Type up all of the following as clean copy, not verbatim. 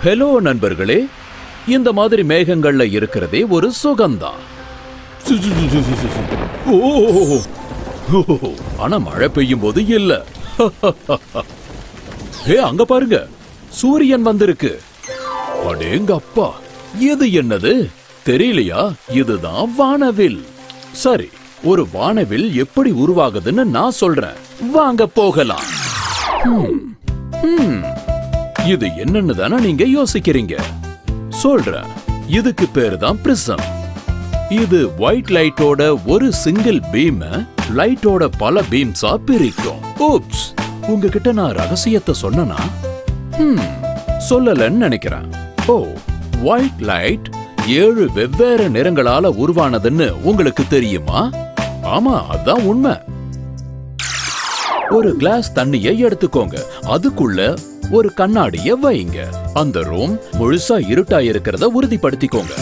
Hello நண்பர்களே, இந்த மாதிரி மேகங்கள்ல இருக்கிறதே ஒரு சுகம்தான். ஆனா மழை பெய்யும் போது இல்ல. அங்க பாருங்க, சூரியன் வந்திருக்கு. அடேங்கப்பா, இது என்னது தெரியலையா? இதுதான் வானவில். சரி, ஒரு வானவில் எப்படி உருவாகுதுன்னு நான் சொல்றேன், வாங்க போகலாம். இது என்னன்னு தானே நீங்க யோசிக்கிறீங்க. சொல்றேன், இதுக்கு பேரு தான் பிரிசம். இது ஒயிட் லைட்டோட ஒரு சிங்கிள் பீம் லைட்டோட பல பீம்ஸா பிரிக்கும். ஓப்ஸ், உங்ககிட்ட நான் ரகசியத்தை சொன்னனா? சொல்லலன்னு நினைக்கிறேன். ஓ, ஒயிட் லைட் 7 வெவ்வேறு நிறங்களால உருவானதுன்னு உங்களுக்கு தெரியுமா? ஆமா, அதான் உண்மை. ஒரு கிளாஸ் தண்ணியை எடுத்துக்கோங்க, அதுக்குள்ள ஒரு கண்ணாடிய வைங்க. அந்த ரூம் முழுசா இருட்டா இருக்கிறத உறுதிப்படுத்திக்கோங்க.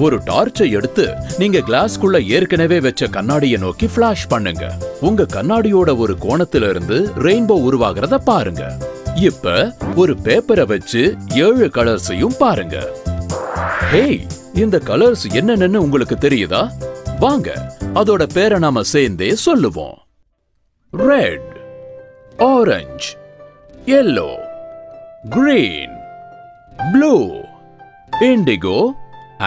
ஒரு டார்ச்சை எடுத்து நீங்க கிளாஸ்க்குள்ள ஏற்கனவே வச்ச கண்ணாடியை நோக்கி ஃபிளாஷ் பண்ணுங்க. உங்க கண்ணாடியோட ஒரு கோணத்துல இருந்து ரெயின்போ உருவாகிறத பாருங்க. இப்ப ஒரு பேப்பரை வச்சு 7 கலர்ஸையும் பாருங்க. ஹேய், இந்த கலர்ஸ் என்னன்னு உங்களுக்கு தெரியுதா? வாங்க, அதோட பேரை நாம சேர்ந்தே சொல்லுவோம். Red, orange, yellow, green, blue, indigo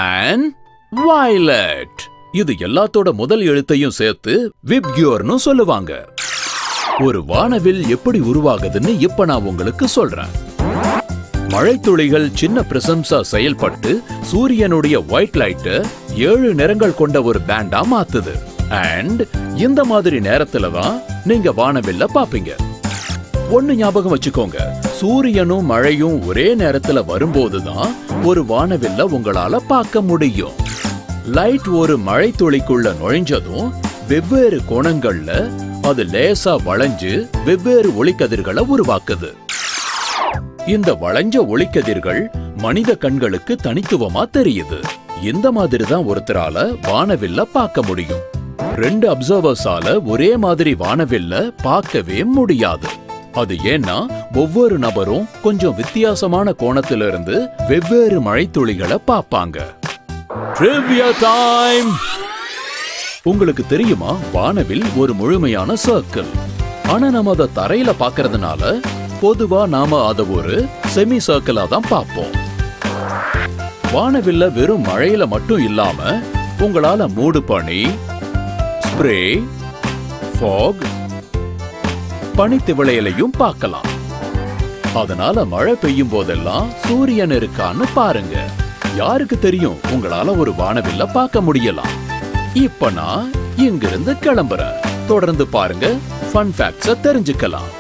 and violet. இது எல்லாத்தோட முதல் எழுத்தையும் சேர்த்து விப்கியோர்னு சொல்லுவாங்க. ஒரு வானவில் எப்படி உருவாகுதுன்னு இப்ப நான் உங்களுக்கு சொல்றேன். மழைத்துளிகள் சின்ன பிரிசம்ஸா செயல்பட்டு சூரியனுடைய ஒயிட் லைட்ட 7 நிறங்கள் கொண்ட ஒரு பேண்டா மாத்துது. அண்ட் இந்த மாதிரி நேரத்துல தான் நீங்க வானவில்ல பாப்பீங்க. ஒன்னு ஞாபகம் வச்சுக்கோங்க, சூரியனும் மழையும் ஒரே நேரத்துல வரும்போதுதான் ஒரு வானவில்ல உங்களால பார்க்க முடியும். லைட் ஒரு மழை துளிக்குள்ள நுழைஞ்சதும் வெவ்வேறு கோணங்கள்ல அது லேசா வளைஞ்சு வெவ்வேறு ஒளிக்கதிர்களை உருவாக்குது. இந்த வளைஞ்ச ஒளிக்கதிர்கள் மனித கண்களுக்கு தனித்துவமா தெரியுது. இந்த மாதிரி தான் ஒருத்தரால வானவில்ல பார்க்க முடியும். 2 அப்சர்வர்ஸால ஒரே மாதிரி வானவில்ல பார்க்கவே முடியாது. அது ஏன்னா ஒவ்வொரு நபரும் கொஞ்சம் வித்தியாசமான கோணத்திலிருந்து வெவ்வேறு மழைத்துளிகளை பார்ப்பாங்க. Trivia time. உங்களுக்கு தெரியுமா, வானவில் ஒரு முழுமையான சர்க்கிள். ஆனா நம்ம அதை தரையில பார்க்கறதுனால பொதுவா நாம அதை ஒரு செமி சர்க்கிளா தான் பார்ப்போம். வானவில்ல வெறும் மழையில மட்டும் இல்லாம உங்களால மூடு பனி, ஸ்ப்ரே, ஃபாக், பனித்திவளையலையும் பார்க்கலாம். அதனால மழை பெய்யும் போதெல்லாம் சூரியன் இருக்கான்னு பாருங்க. யாருக்கு தெரியும், உங்களால ஒரு வானவில்ல பார்க்க முடியலாம். இப்ப நான் இங்கிருந்து கிளம்புறேன். தொடர்ந்து பாருங்க, ஃபன் ஃபேக்ட்ஸை தெரிஞ்சுக்கலாம்.